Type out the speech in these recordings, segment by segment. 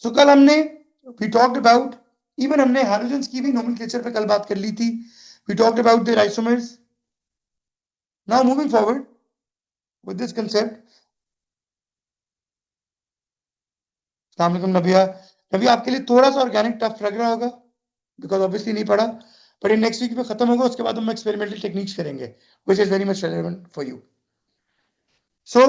सो कल हमने we talked about, even हमने हाइड्रोजन्स की भी नोमेनक्लेचर पे कल बात कर ली थी. We talked about their isomers. Now moving forward with this concept. अस्सलाम वालेकुम नबिया. नबिया आपके लिए थोड़ा सा ऑर्गेनिक टफ लग रहा होगा बिकॉज ऑब्वियसली नहीं पढ़ा, बट ये नेक्स्ट वीक में खत्म होगा. उसके बाद हम एक्सपेरिमेंटल टेक्निक्स करेंगे which is very much relevant for you. So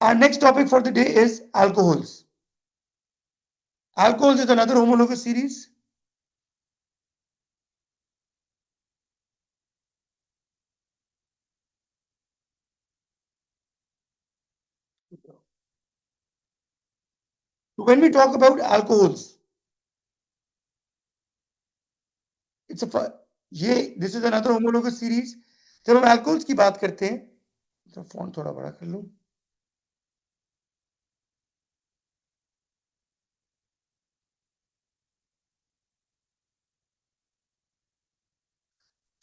our next topic for the day is alcohols. Alcohols is another homologous series. When we talk about alcohols, it's a this is another homologous series. जब हम alcohols की बात करते हैं, तो font थोड़ा बड़ा कर लूं.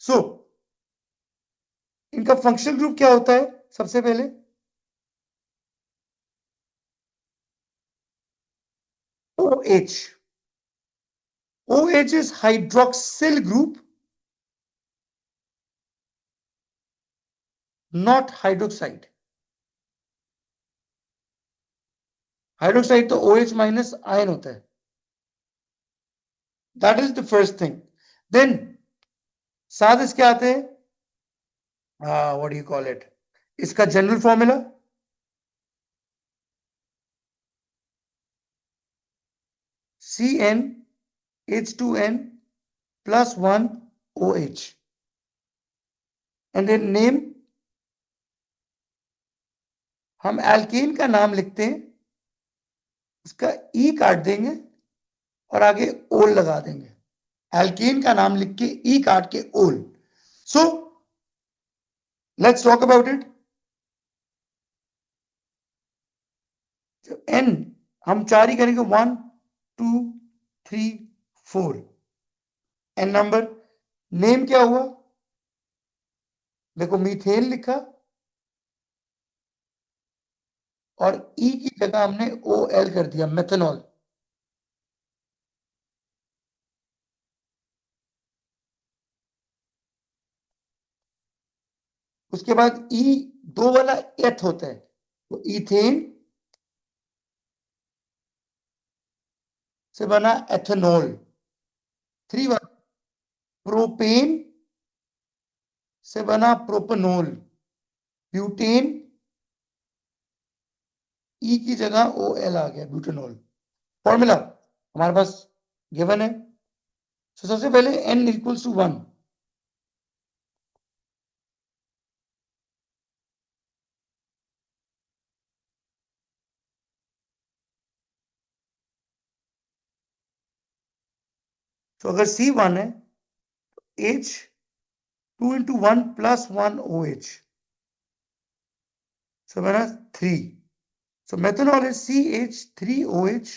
So इनका फंक्शनल ग्रुप क्या होता है? सबसे पहले OH. OH is hydroxyl group, not hydroxide. Hydroxide तो OH माइनस आयन होता है. That is the first thing. Then साथ इसके आते हैं, what do you call it, इसका general formula CnH2n plus 1 OH. And then name, हम एल्केन का नाम लिखते हैं, उसका ई काट देंगे और आगे ओल लगा देंगे. एल्केन का नाम लिख के ई काट के ओल. So let's talk about it. एन हम 4 ही करेंगे, 1 2 3 4. N number. नेम क्या हुआ? देखो मीथेन लिखा और ई की जगह हमने OL कर दिया, मेथनॉल. उसके बाद ई 2 वाला एथ होता है, तो इथेन से बना एथेनॉल. 3 वाला प्रोपेन से बना प्रोपेनॉल. ब्यूटेन, ई की जगह OL आ गया, ब्यूटेनॉल. फॉर्मूला हमारे पास गिवन है. तो सबसे पहले N इक्वल्स टू 1. तो अगर C 1 है, H 2 into 1 plus 1 OH. So बना 3. So methanol is CH3OH.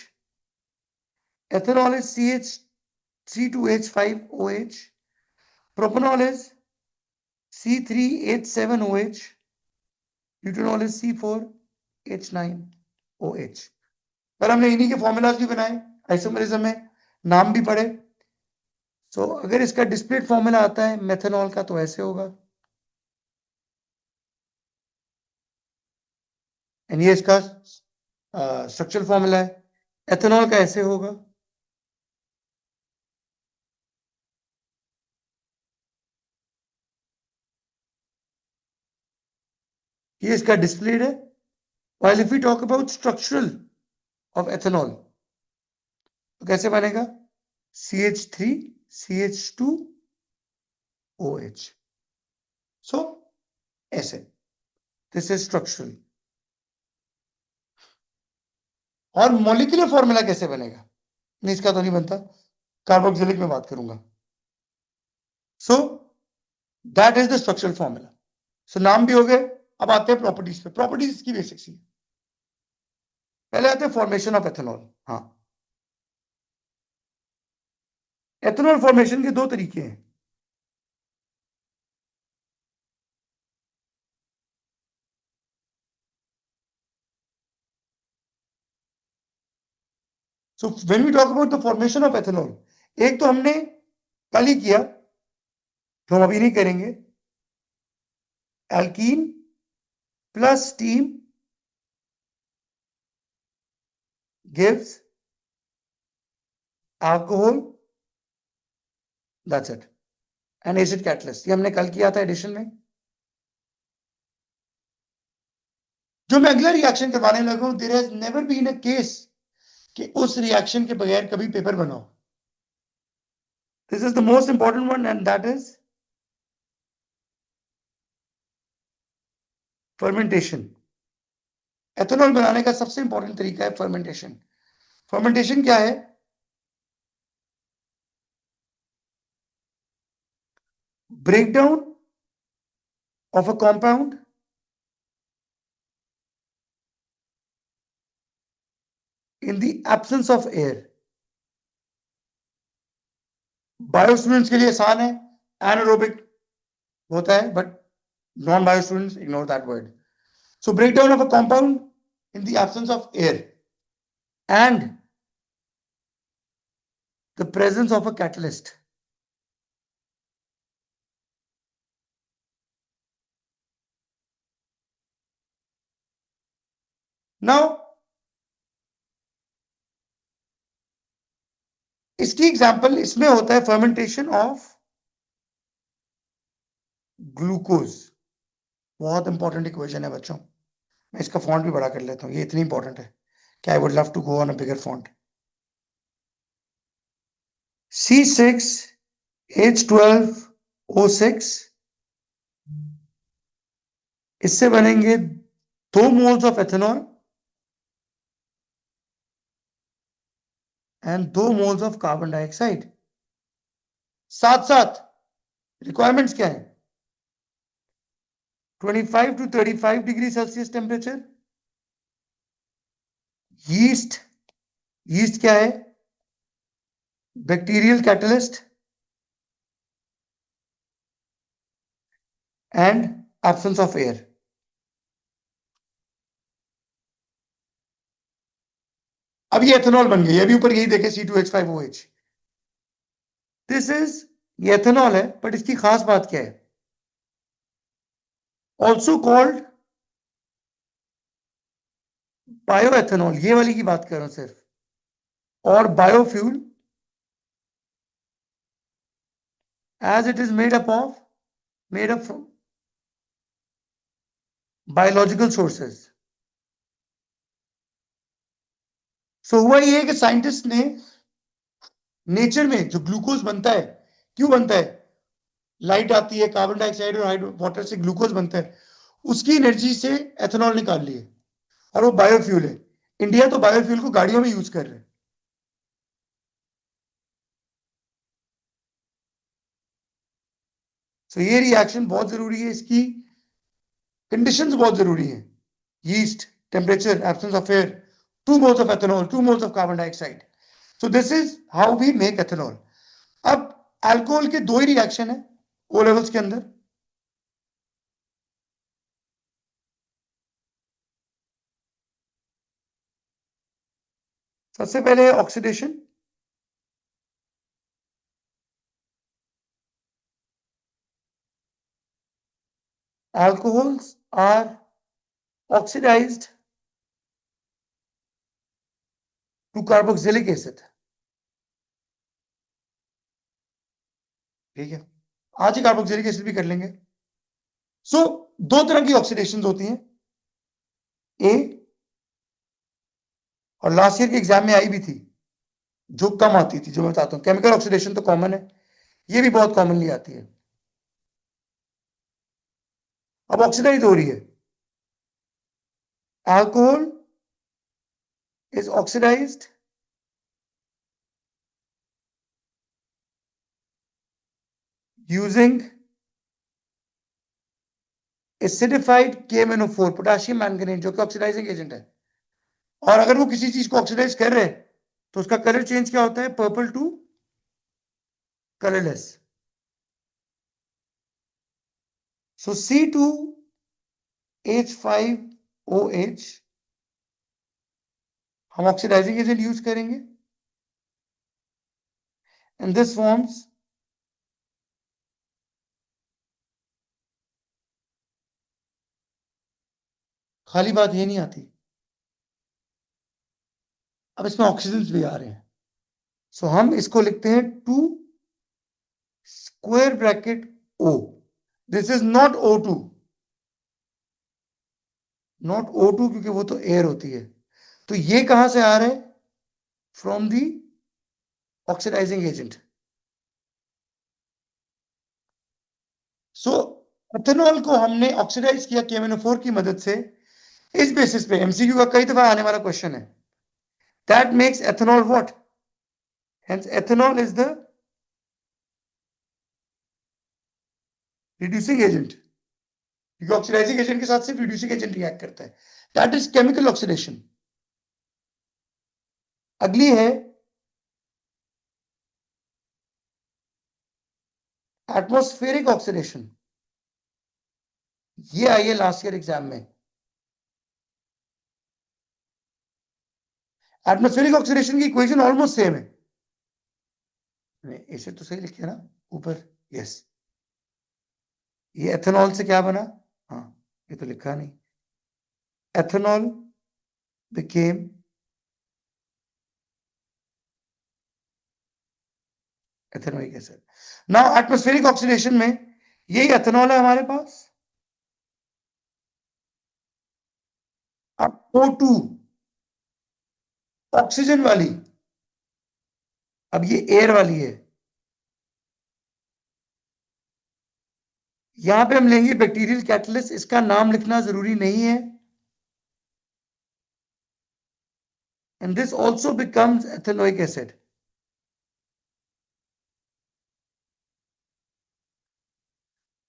Ethanol is CH32H5OH. Propanol is C3H7OH. Butanol is C4H9OH. पर हमने इन्हीं के फॉर्मूलाज भी बनाए, आइसोमरिज्म में नाम भी पढ़े. सो अगर इसका डिस्प्लेड फॉर्मूला आता है मेथनॉल का तो ऐसे होगा, एंड ये इसका स्ट्रक्चरल फॉर्मूला है. एथेनॉल का ऐसे होगा. ये इसका डिस्प्लेड है. While if we talk about structural of ethanol, तो कैसे बनेगा? CH3 CH2OH. So ऐसे, दिस इज स्ट्रक्चरल. और मॉलिक्यूलर फॉर्मूला कैसे बनेगा? नहीं, इसका तो नहीं बनता, कार्बोक्सिलिक में बात करूंगा. So that is the structural formula. So नाम भी हो गए. अब आते हैं प्रॉपर्टीज पे. प्रॉपर्टीज की बेसिक्स ही. पहले आते हैं फॉर्मेशन ऑफ एथेनॉल. हाँ, एथेनॉल फॉर्मेशन के 2 तरीके हैं. So when we talk about the formation of ethanol, एक तो हमने कल ही किया, तो हम अभी नहीं करेंगे. Alkene plus steam gives alcohol. That's it. An acid catalyst. ये हमने कल किया था एडिशन में. जो मैं अगला रिएक्शन करवाने लगा हूं, there has never been a case कि उस रिएक्शन के बगैर कभी पेपर बनाओ. This is the most important one and that is fermentation. Ethanol बनाने का सबसे इंपॉर्टेंट तरीका है फर्मेंटेशन. फर्मेंटेशन क्या है? Breakdown of a compound in the absence of air. Bio students के लिए आसान है, एनारोबिक होता है, but non bio students ignore that word. So break down of a compound in the absence of air and the presence of a catalyst. Now इसकी example इसमें होता है फर्मेंटेशन ऑफ ग्लूकोज. बहुत इंपॉर्टेंट इक्वेशन है बच्चों. मैं इसका font भी बड़ा कर लेता हूं, ये इतनी इंपॉर्टेंट है कि I would love to go on a bigger font. C6H12O6, इससे बनेंगे 2 moles of ethanol and 2 moles of carbon dioxide. साथ साथ रिक्वायरमेंट्स क्या है? 25 to 35 degree Celsius temperature. Yeast. Yeast क्या है? Bacterial catalyst and absence of air. अब ये एथेनॉल बन गई. अभी ऊपर यही देखें C2H5OH. दिस इज, ये एथेनॉल है, बट इसकी खास बात क्या है? ऑल्सो कॉल्ड बायोएथेनॉल, ये वाली की बात कर रहा हूं सिर्फ, और biofuel, as it is made up from biological sources. So हुआ ये है कि साइंटिस्ट ने नेचर में जो ग्लूकोज बनता है, क्यों बनता है? लाइट आती है, कार्बन डाइऑक्साइड और वाटर से ग्लूकोज बनता है, उसकी एनर्जी से एथेनॉल निकाल लिए और वो बायोफ्यूल है. इंडिया तो बायोफ्यूल को गाड़ियों में यूज कर रहे हैं. तो ये रिएक्शन बहुत जरूरी है, इसकी कंडीशंस बहुत जरूरी है. Yeast, temperature, absence of air, 2 moles of ethanol, 2 moles of carbon dioxide. So this is how we make ethanol. अब अल्कोहल के 2 ही रिएक्शन है ओ लेवल्स के अंदर. सबसे पहले oxidation. alcohols are oxidized to carboxylic acid. ठीक है, आज ही कार्बोक्सिलिक एसिड भी कर लेंगे. सो 2 तरह की ऑक्सीडेशन होती हैं, ए, और लास्ट ईयर के एग्जाम में आई भी थी, जो कम आती थी, जो मैं बताता हूं. केमिकल ऑक्सीडेशन तो कॉमन है, ये भी बहुत कॉमनली आती है. अब ऑक्सीडाइज हो रही है. Alcohol is oxidised using acidified KMnO4, potassium manganese, जो कि ऑक्सीडाइजिंग एजेंट है. और अगर वो किसी चीज को ऑक्सीडाइज कर रहे हैं तो उसका कलर चेंज क्या होता है? Purple to colourless. So C2H5OH हम ऑक्सीडाइजिंग एजेंट यूज करेंगे and this forms खाली बात ये नहीं आती, अब इसमें ऑक्सीजन भी आ रहे हैं, सो हम इसको लिखते हैं 2 square bracket O. This is not O2, not O2 क्योंकि वो तो एयर होती है, तो ये कहां से आ रहा है? From the oxidising agent. So ethanol को हमने ऑक्सीडाइज किया KMnO4 की मदद से. इस बेसिस पे एमसीक्यू का कई दफा आने वाला क्वेश्चन है, that makes ethanol what? Hence ethanol is the reducing agent, क्योंकि ऑक्सीडाइजिंग एजेंट के साथ सिर्फ रिड्यूसिंग एजेंट रिएक्ट करता है, दैट इज केमिकल ऑक्सीडेशन. अगली है एटमॉस्फेरिक ऑक्सीडेशन. ये आई है लास्ट ईयर एग्जाम में. एटमॉस्फेरिक ऑक्सीडेशन की इक्वेशन ऑलमोस्ट सेम है. इसे तो सही लिखे ना ऊपर, यस. ये एथेनॉल से क्या बना? हाँ, ये तो लिखा नहीं. Ethanol became ethanoic acid. Now atmospheric oxidation में यही एथेनॉल है हमारे पास. अब O2 ऑक्सीजन वाली, अब ये एयर वाली है. यहां पे हम लेंगे बैक्टीरियल कैटलिस्ट, इसका नाम लिखना जरूरी नहीं है. And this also becomes ethanoic acid.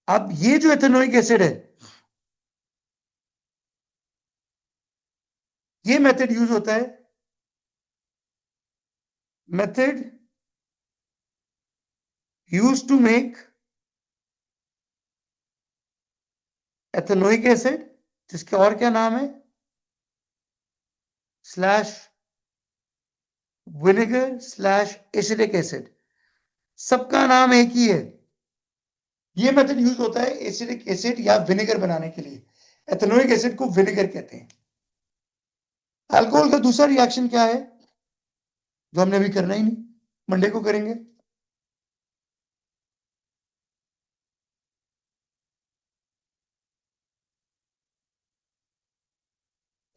अब ये जो एथेनोइक एसिड है, ये मेथड यूज होता है, method use to make ethanoic acid, जिसके और क्या नाम है? Slash vinegar slash acidic acid. सबका नाम एक ही है. ये मेथड यूज होता है एसिडिक एसिड या विनेगर बनाने के लिए. एथेनोइक एसिड को विनेगर कहते हैं. अल्कोहल का दूसरा रिएक्शन क्या है जो हमने अभी करना ही नहीं, मंडे को करेंगे?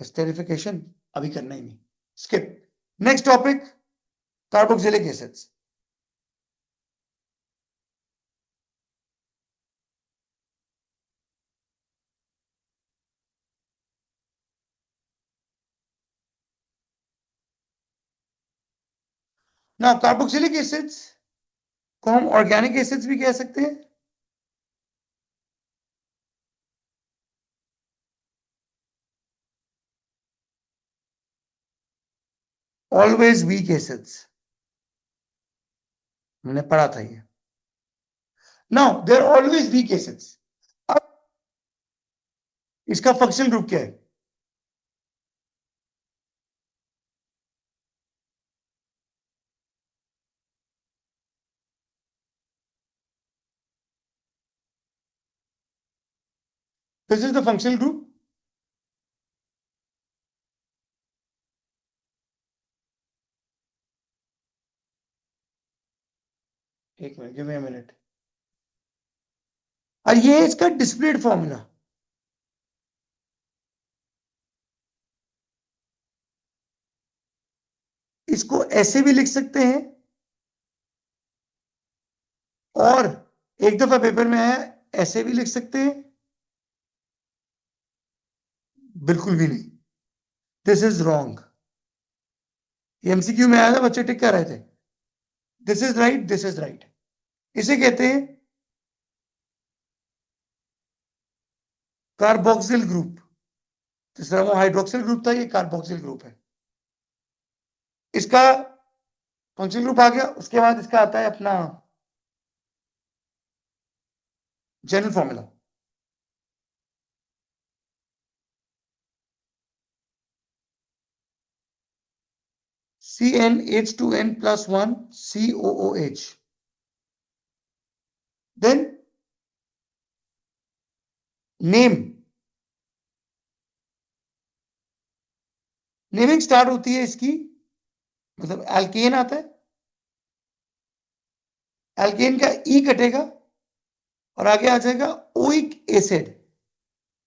एस्टेरिफिकेशन अभी करना ही नहीं, skip. Next topic, carboxylic acids. ना कार्बोक्सिलिक एसिड्स को हम ऑर्गेनिक एसिड्स भी कह सकते हैं. ऑलवेज वीक एसिड्स, मैंने पढ़ा था ये. Now there always weak acids. अब इसका फंक्शनल ग्रुप क्या है? This is the functional group. एक minute, give me a minute. और ये इसका डिस्प्लेड फॉर्मूला. इसको ऐसे भी लिख सकते हैं, और एक दफा पेपर में आया ऐसे भी लिख सकते हैं. बिल्कुल भी नहीं, दिस इज रॉन्ग. एमसीक्यू में आया था, बच्चे टिक कर रहे थे. This is right, this is right. इसे कहते हैं कार्बोक्सिल ग्रुप. जिस तरह वो हाइड्रोक्सिल ग्रुप था, ये कार्बोक्सिल ग्रुप है. इसका फंक्शनल ग्रुप आ गया. उसके बाद इसका आता है अपना general formula. CnH2n plus 1 COOH. Then name. Naming start होती है इसकी, मतलब एल्केन आता है, एल्केन का ई कटेगा और आगे आ जाएगा ओइक एसिड।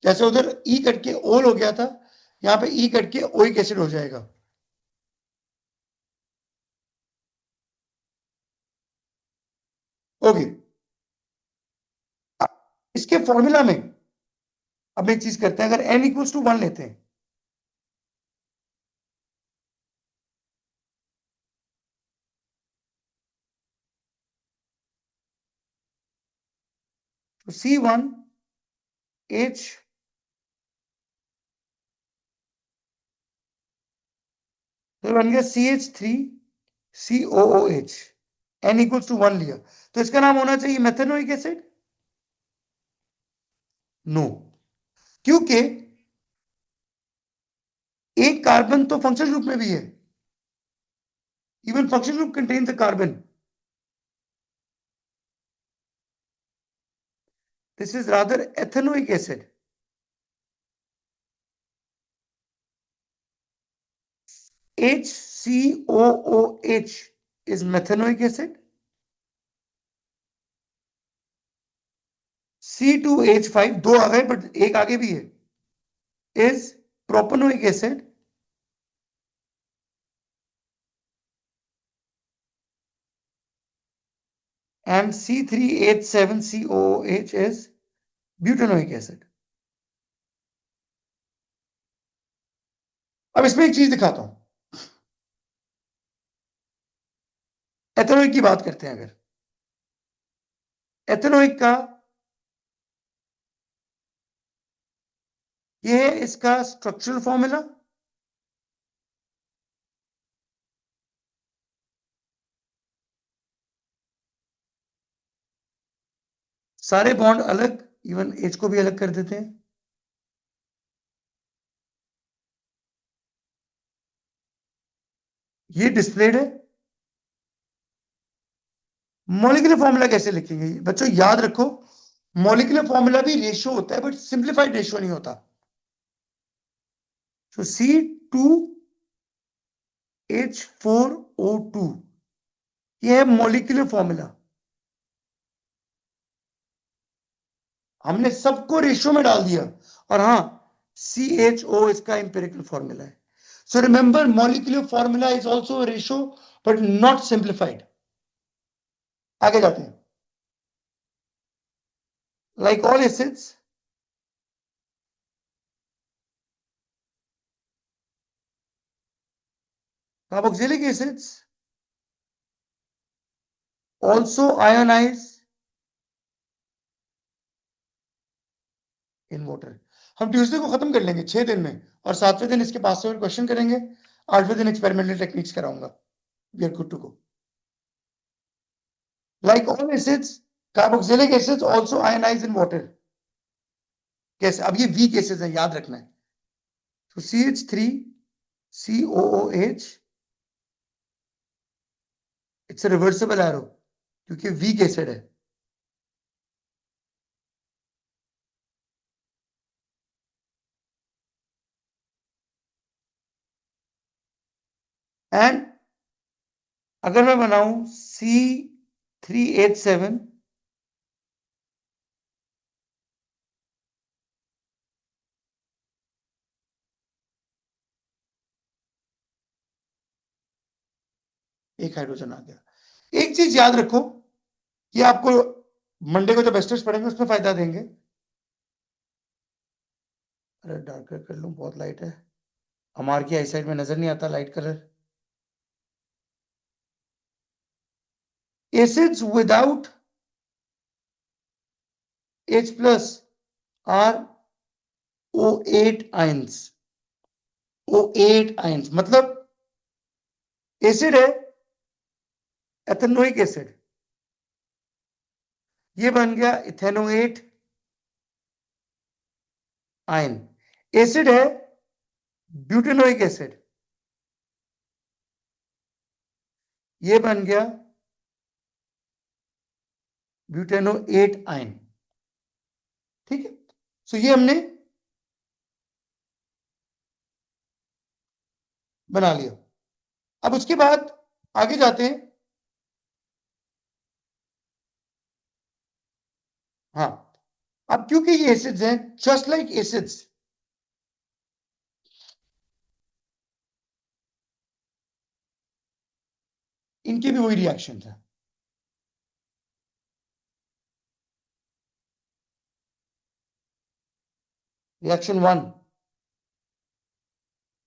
जैसे उधर ई कट के ओल हो गया था, यहां पे ई कट के ओइक एसिड हो जाएगा। ओके, इसके फॉर्मूला में अब एक चीज करते हैं, अगर n इक्वल्स टू 1 लेते हैं तो C1H तो बन गया CH3COOH, n इक्वल्स टू 1 लिया, तो इसका नाम होना चाहिए मेथेनोइक एसिड। नो, क्योंकि एक कार्बन तो फंक्शनल ग्रुप में भी है, even functional group contain the carbon. This is rather ethanoic acid. HCOOH is methanoic acid. C2H5 दो आ गए बट एक आगे भी है, is propanoic acid. And C3H7COOH is butanoic acid. अब इसमें एक चीज दिखाता हूं, एथेनोइक की बात करते हैं। अगर एथेनोइक का ये है इसका स्ट्रक्चरल फॉर्मूला, सारे बॉन्ड अलग, इवन एच को भी अलग कर देते हैं। ये डिस्प्लेड है। मॉलिक्यूलर फॉर्मूला कैसे लिखेंगे बच्चों, याद रखो मॉलिक्यूलर फॉर्मूला भी रेशियो होता है बट सिंप्लीफाइड रेशियो नहीं होता। So C2H4O2 ये है मॉलिक्यूलर फॉर्मूला। हमने सबको रेशियो में डाल दिया, और हाँ CHO इसका इंपेरिकल फॉर्मूला है। So remember molecular formula is also ratio but not simplified. आगे जाते हैं। Like all acids, carboxylic acids also ionize in water. हम ट्यूसडे को खत्म कर लेंगे 6 दिन में, और 7वें दिन इसके पास से क्वेश्चन करेंगे, 8वें दिन एक्सपेरिमेंटल टेक्निक्स कराऊंगा। We are good to go. Like all acids, carboxylic acids also ionize in water. कैसे? अब ये वीक एसिड्स है, याद रखना है। तो CH3COOH it's a reversible arrow क्योंकि वीक एसिड है। एंड अगर मैं बनाऊं C3H7 एक हाइड्रोजन आ गया। एक चीज याद रखो, ये आपको मंडे को जब एस्टर्स पढ़ेंगे उसमें फायदा देंगे। अरे डार्कर कर लूं, बहुत लाइट है, हमारे की आई साइड में नजर नहीं आता light colour. Acids without H plus are O8 ions। O8 ions मतलब एसिड है एथेनोइक एसिड, ये बन गया इथेनोएट आयन। एसिड है ब्यूटेनोइक एसिड, ये बन गया ब्यूटेनो 8 आयन। ठीक है, सो ये हमने बना लिया। अब उसके बाद आगे जाते हैं। हाँ, अब क्योंकि ये एसिड्स हैं, जस्ट लाइक एसिड्स, इनके भी वही रिएक्शन है। Reaction 1,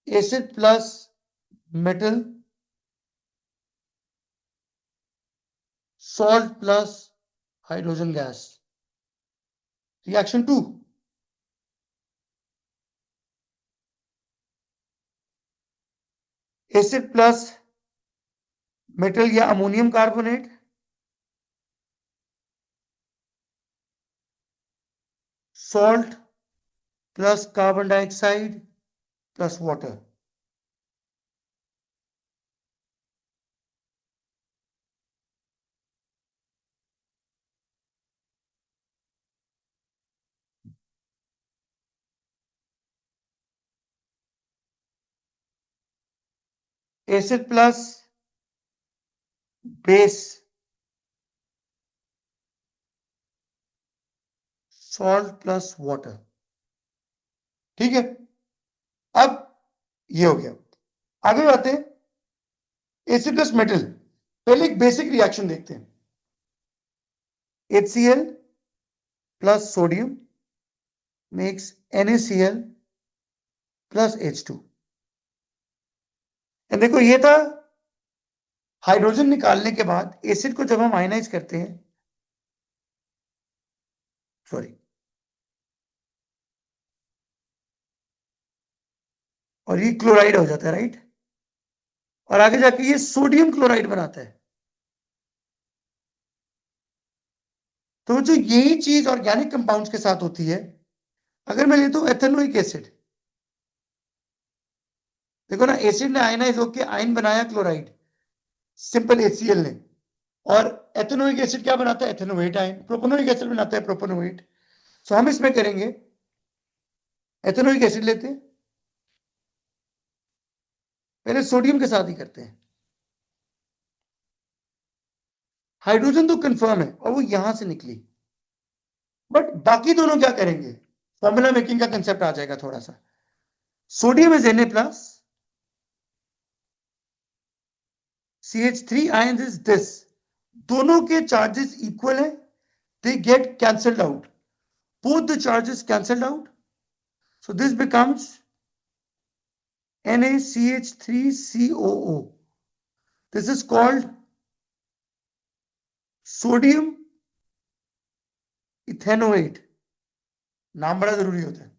acid plus metal, salt plus hydrogen gas. Reaction 2, acid plus metal या ammonium carbonate, salt plus carbon dioxide plus water. Acid plus base, salt plus water. ठीक है, अब ये हो गया। आगे आते हैं, एसिड प्लस मेटल। पहले एक बेसिक रिएक्शन देखते हैं। HCl plus sodium makes NaCl plus H2। देखो, ये था हाइड्रोजन निकालने के बाद एसिड को जब हम आयनाइज करते हैं, सॉरी, और ये क्लोराइड हो जाता है, राइट, और आगे जाके ये सोडियम क्लोराइड बनाता है। तो जो यही चीज ऑर्गेनिक कंपाउंड्स के साथ होती है, अगर मैं लेता हूं एथेनोइक एसिड, देखो ना, एसिड ने आयनाइज होकर आयन बनाया क्लोराइड, सिंपल HCl ने, और एथेनोइक एसिड क्या बनाता है? Ethanoate ion. प्रोपेनोइक एसिड बनाता है प्रोपेनोएट। सो हम इसमें करेंगे, एथेनोइक एसिड लेते हैं, पहले सोडियम के साथ ही करते हैं। हाइड्रोजन तो कंफर्म है और वो यहां से निकली, बट बाकी दोनों क्या करेंगे? फॉर्मूला मेकिंग का कंसेप्ट आ जाएगा थोड़ा सा। Sodium is Na plus, CH3 ions is this, दोनों के चार्जेस इक्वल है, they get cancelled out, both the charges cancelled out, so this becomes NaCH3COO. This is called sodium ethanoate। नाम बड़ा जरूरी होता है।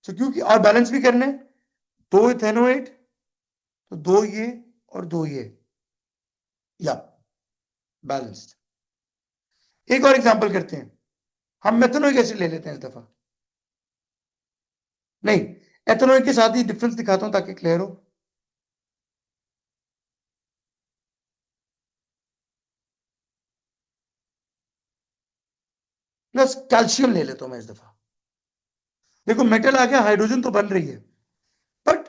तो क्योंकि और बैलेंस भी करने, 2 इथेनोएट तो 2 ये और 2 ये, या बैलेंस्ड। एक और एग्जांपल करते हैं, हम मेथनोइक एसिड ले लेते हैं इस दफा। नहीं, एथेनोइक के साथ ही डिफरेंस दिखाता हूं ताकि क्लियर हो। प्लस कैल्शियम ले लेता हूं मैं इस दफा। देखो, मेटल आ गया, हाइड्रोजन तो बन रही है, बट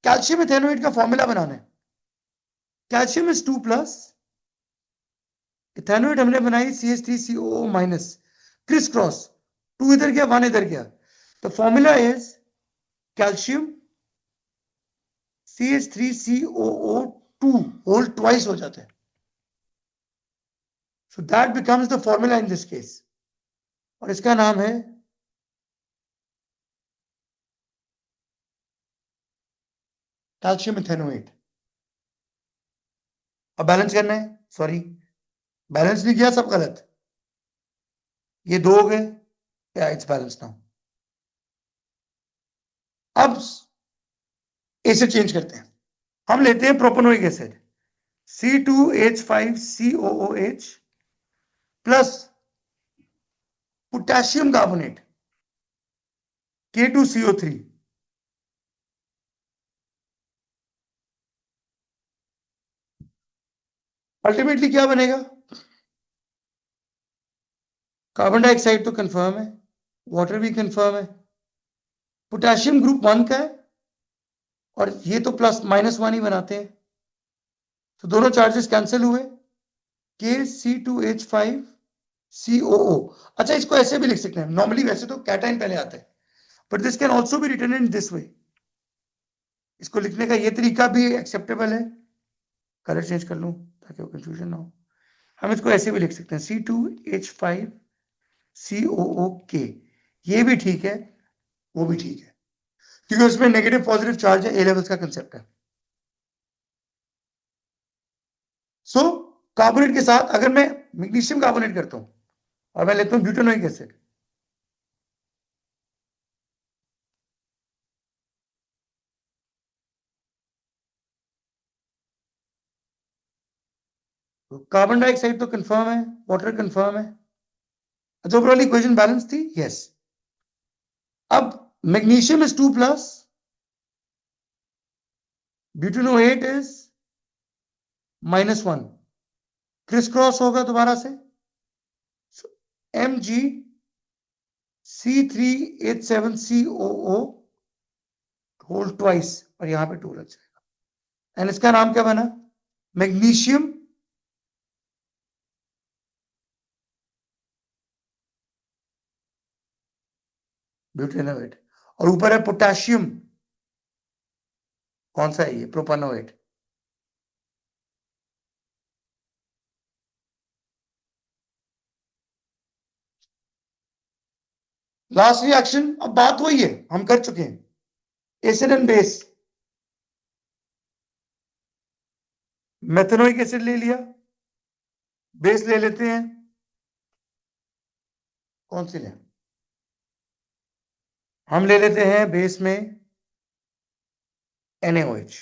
कैल्शियम इथेनोइट का फॉर्मूला बनाना है। कैल्शियम इज 2 प्लस, इथेनोइट हमने बनाई CH3COO माइनस, क्रिस क्रॉस, 2 इधर गया 1 इधर गया, तो formula is calcium CH3COO2 whole twice हो जाता है। So that becomes the formula in this case, और इसका नाम है कैल्शियम इथेनोएट। अब बैलेंस करना है, सॉरी, बैलेंस नहीं किया, सब गलत, ये 2 हो गए, या इट्स बैलेंस नाउ। अब एसिड चेंज करते हैं, हम लेते हैं propanoic acid, C2H5COOH plus potassium carbonate ultimately क्या बनेगा? कार्बन डाइऑक्साइड तो कंफर्म है, वाटर भी कंफर्म है, पोटेशियम ग्रुप 1 का है, और ये तो प्लस माइनस 1 ही बनाते हैं, तो दोनों चार्जेस कैंसिल हुए, KC2H5COO। अच्छा, इसको ऐसे भी लिख सकते हैं, नॉर्मली वैसे तो कैटाइन पहले आता है, but this can also be written in this way. इसको लिखने का ये तरीका भी एक्सेप्टेबल है, कलर चेंज कर लूं ताकि वो कंफ्यूजन ना हो। हम इसको ऐसे भी लिख सकते हैं, C2H5COOK, ये भी ठीक है, वो भी ठीक है, क्योंकि उसमें नेगेटिव पॉजिटिव चार्ज है, ए लेवल्स का कंसेप्ट है। सो कार्बोनेट के साथ अगर मैं मैग्नीशियम कार्बोनेट करता हूं और मैं लेता हूं ब्यूटेनोइक एसिड, तो कार्बन डाइऑक्साइड तो कंफर्म है, वाटर कंफर्म है। अच्छा, ओवरऑल इक्वेशन बैलेंस थी, यस। अब magnesium is 2+, butanoate is -1, criss cross होगा दोबारा से, MgC3H7COO होल ट्वाइस, और यहां पे 2 लग जाएगा, एंड इसका नाम क्या बना? मैग्नीशियम ब्यूटेनोएट, और ऊपर है पोटेशियम, कौन सा है ये? प्रोपानोएट। लास्ट रिएक्शन, अब बात वही है, हम कर चुके हैं, acid and base. Methanoic acid ले लिया, बेस ले लेते हैं, कौन सी लें? हम ले लेते हैं बेस में NaOH,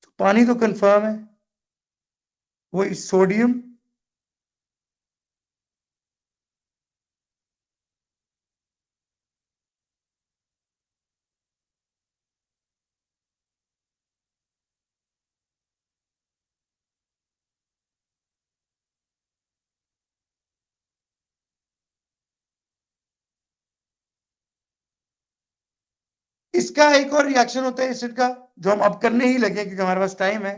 तो पानी तो कंफर्म है, वही सोडियम इसका एक और रिएक्शन होता है एसिड का, जो हम अब करने ही लगे क्योंकि हमारे पास टाइम है,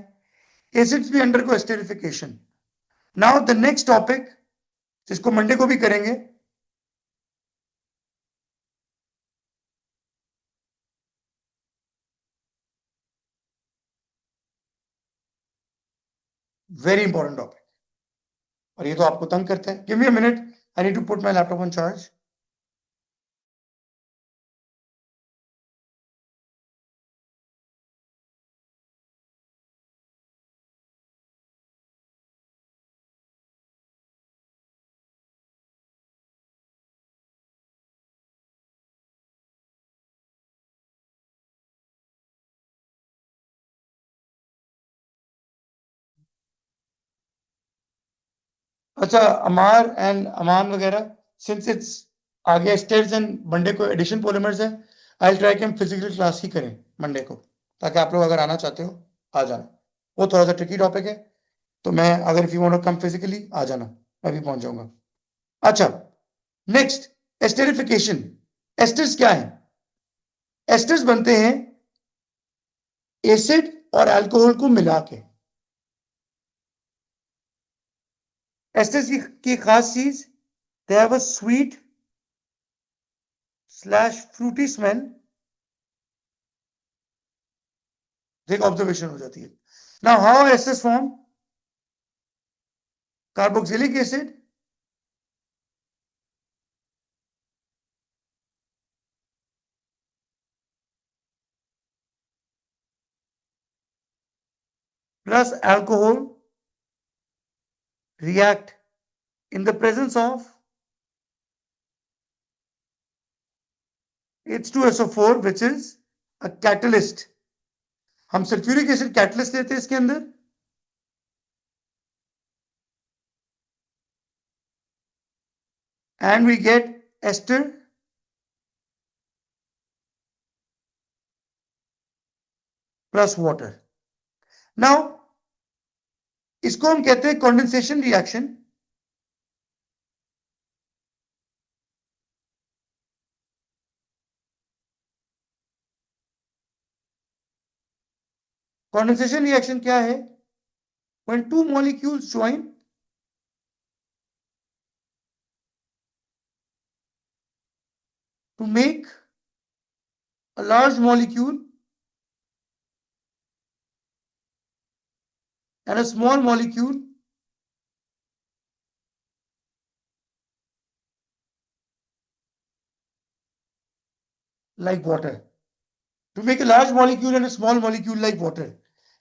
एसिड्स भी undergo esterification. Now the next topic, जिसको मंडे को भी करेंगे, वेरी इंपॉर्टेंट टॉपिक, और ये तो आपको तंग करते हैं। Give me a minute, I need to put my laptop on charge. अच्छा, अमार एंड अमान वगैरह, सिंस इट्स आगे एस्टर्स एंड मंडे को एडिशन पॉलीमर्स है, आई ट्राई कि हम फिजिकल क्लास ही करें मंडे को, ताकि आप लोग अगर आना चाहते हो आ जाना। वो थोड़ा सा ट्रिकी टॉपिक है, तो मैं अगर if you want to come physically आ जाना, मैं भी पहुंच जाऊंगा। अच्छा, नेक्स्ट, एस्टेरिफिकेशन। एस्टर्स क्या है? एस्टर्स बनते हैं एसिड और अल्कोहल को मिला के। एस्टर्स की खास चीज, they have a sweet slash Frooti smell, एक ऑब्जर्वेशन हो जाती है। Now how asters form? Carboxylic acid plus alcohol react in the presence of H2SO4, which is a catalyst. हम सल्फ्यूरिक एसिड कैटलिस्ट लेते हैं इसके अंदर, and we get ester plus water. Now इसको हम कहते हैं कंडेंसेशन रिएक्शन। कंडेंसेशन रिएक्शन क्या है? when two molecules join to make a large molecule and a small molecule like water. To make a large molecule and a small molecule like water.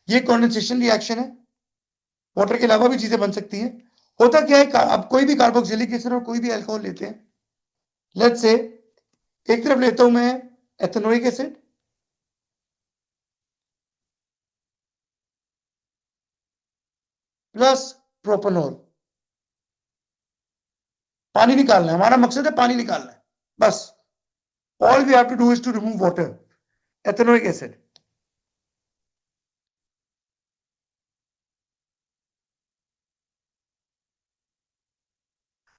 ये condensation reaction है। Water के अलावा भी चीजें बन सकती हैं। होता क्या है, अब कोई भी कार्बोक्सिलिक एसिड और कोई भी अल्कोहल लेते हैं, लेट्स से एक तरफ लेता हूं मैं एथेनोइक एसिड, प्लस प्रोपेनॉल। पानी निकालना है, हमारा मकसद है पानी निकालना है बस। All we have to do is to remove water, ethanoic acid.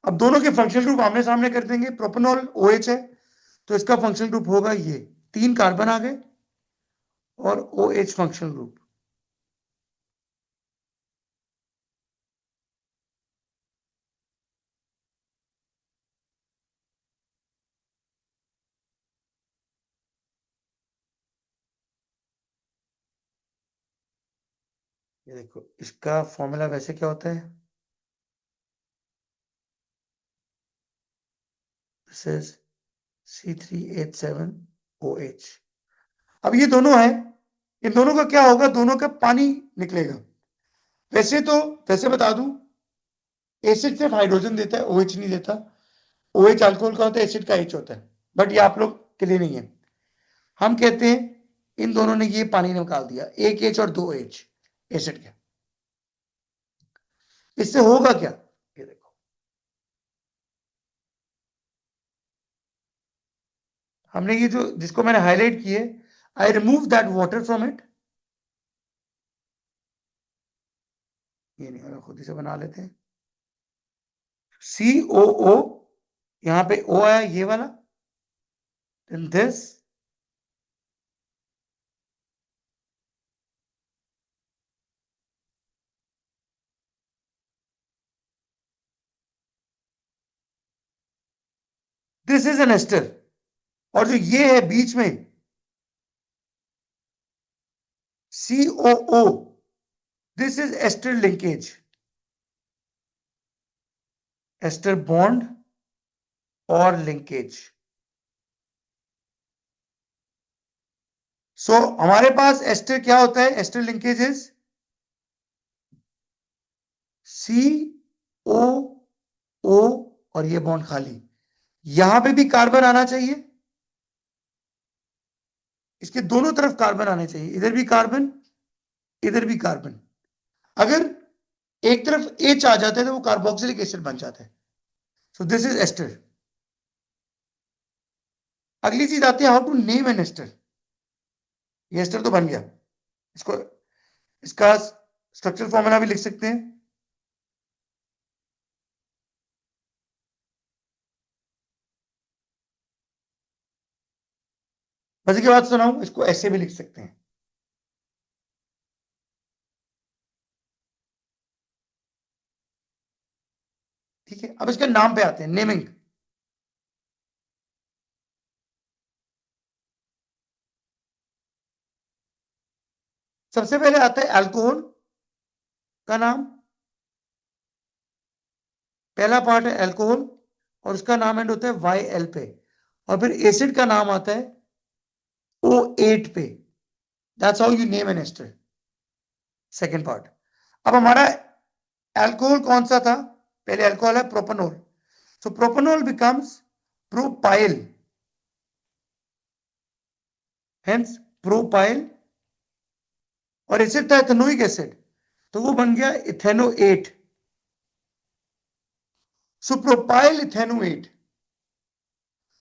अब दोनों के फंक्शनल ग्रुप आमने सामने कर देंगे। प्रोपेनॉल OH है तो इसका फंक्शनल ग्रुप होगा ये, 3 कार्बन आ गए और OH फंक्शनल ग्रुप। ये देखो इसका फॉर्मूला वैसे क्या होता है, दिस इज C3H7OH। अब ये दोनों है, इन दोनों का क्या होगा, दोनों का पानी निकलेगा। वैसे बता दूं, एसिड सिर्फ हाइड्रोजन देता है, OH नहीं देता। OH अल्कोहल का होता है, एसिड का H होता है, बट ये आप लोग के लिए नहीं है। हम कहते हैं इन दोनों ने ये पानी निकाल दिया, एक H और 2 H एसिड के। इससे होगा क्या, ये देखो, हमने ये जो जिसको मैंने हाईलाइट किए, I remove that water from it. ये नहीं होगा, खुद ही से बना लेते हैं। COO, यहां पे O आया ये वाला, then this is an ester. और जो ये है बीच में COO, this is ester linkage, ester bond और लिंकेज। सो हमारे पास एस्टर क्या होता है, एस्टर लिंकेज इज COO और ये बॉन्ड खाली। यहां पे भी कार्बन आना चाहिए, इसके दोनों तरफ कार्बन आने चाहिए, इधर भी कार्बन इधर भी कार्बन। अगर एक तरफ H आ जाता है तो वो कार्बोक्सिलिक एसिड बन जाता है। So this is ester. अगली चीज आती है how to name an ester. ये एस्टर तो बन गया, इसको इसका स्ट्रक्चरल फॉर्मूला भी लिख सकते हैं। मजे की बात सुनाऊं, इसको ऐसे भी लिख सकते हैं। ठीक है, अब इसके नाम पे आते हैं, नेमिंग। सबसे पहले आता है अल्कोहल का नाम, पहला पार्ट है अल्कोहल और उसका नाम एंड होता है YL पे। और फिर एसिड का नाम आता है O8 पे। That's how you name an ester. Second part. अब हमारा अल्कोहल कौन सा था, पहले अल्कोहल है propanol, so propanol becomes propyl, hence propyl. और एसिड था इथेनोइक एसिड, तो वो बन गया इथेनोएट, सो प्रोपाइल इथेनोएट।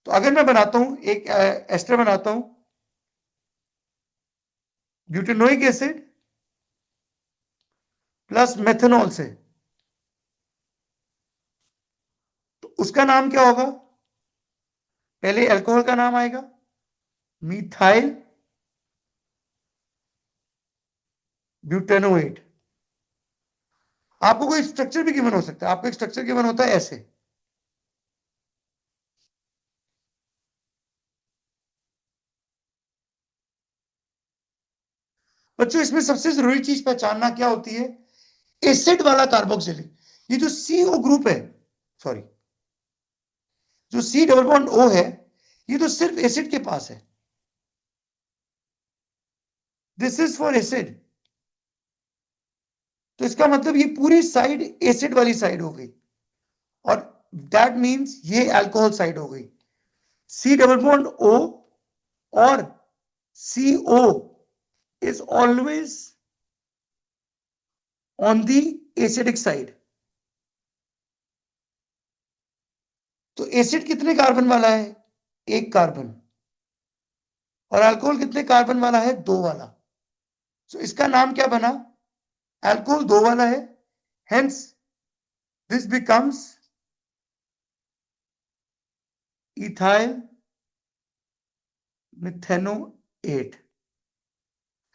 तो अगर मैं बनाता हूं एक एस्टर बनाता हूं, ब्यूटेनोइक एसिड प्लस मेथनॉल से, तो उसका नाम क्या होगा? पहले अल्कोहल का नाम आएगा, मिथाइल ब्यूटेनोएट। आपको कोई स्ट्रक्चर भी गिवन हो सकता है, आपको एक स्ट्रक्चर गिवन होता है ऐसे, बच्चों इसमें सबसे जरूरी चीज पहचानना क्या होती है? एसिड वाला कार्बोक्सिलिक। ये जो CO ग्रुप है, सॉरी, जो C डबल बॉन्ड O है, ये तो सिर्फ एसिड के पास है। This is for acid. तो इसका मतलब ये पूरी साइड एसिड वाली साइड हो गई, और दैट मींस ये अल्कोहल साइड हो गई। C डबल बॉन्ड O और CO is always on the acidic side। तो एसिड कितने कार्बन वाला है? एक कार्बन। और अल्कोहल कितने कार्बन वाला है? 2 वाला। तो इसका नाम क्या बना? अल्कोहल 2 वाला है, hence this becomes ethyl methanoate.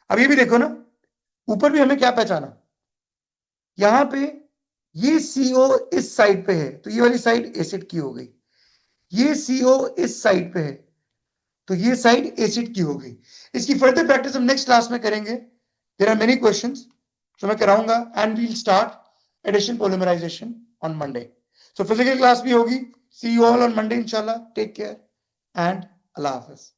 अब ये भी देखो ना, ऊपर भी हमें क्या पहचाना, यहां पे ये CO इस साइड पे है, तो ये वाली साइड एसिड की हो गई। ये CO इस साइड पे है, तो ये साइड एसिड की हो गई। इसकी फर्दर प्रैक्टिस हम नेक्स्ट क्लास में करेंगे। देयर आर मेनी क्वेश्चंस जो मैं कराऊंगा, and we'll start addition polymerisation on Monday. So physical class भी होगी। See you all on Monday इंशाल्लाह। टेक केयर एंड अल्लाह हाफिज।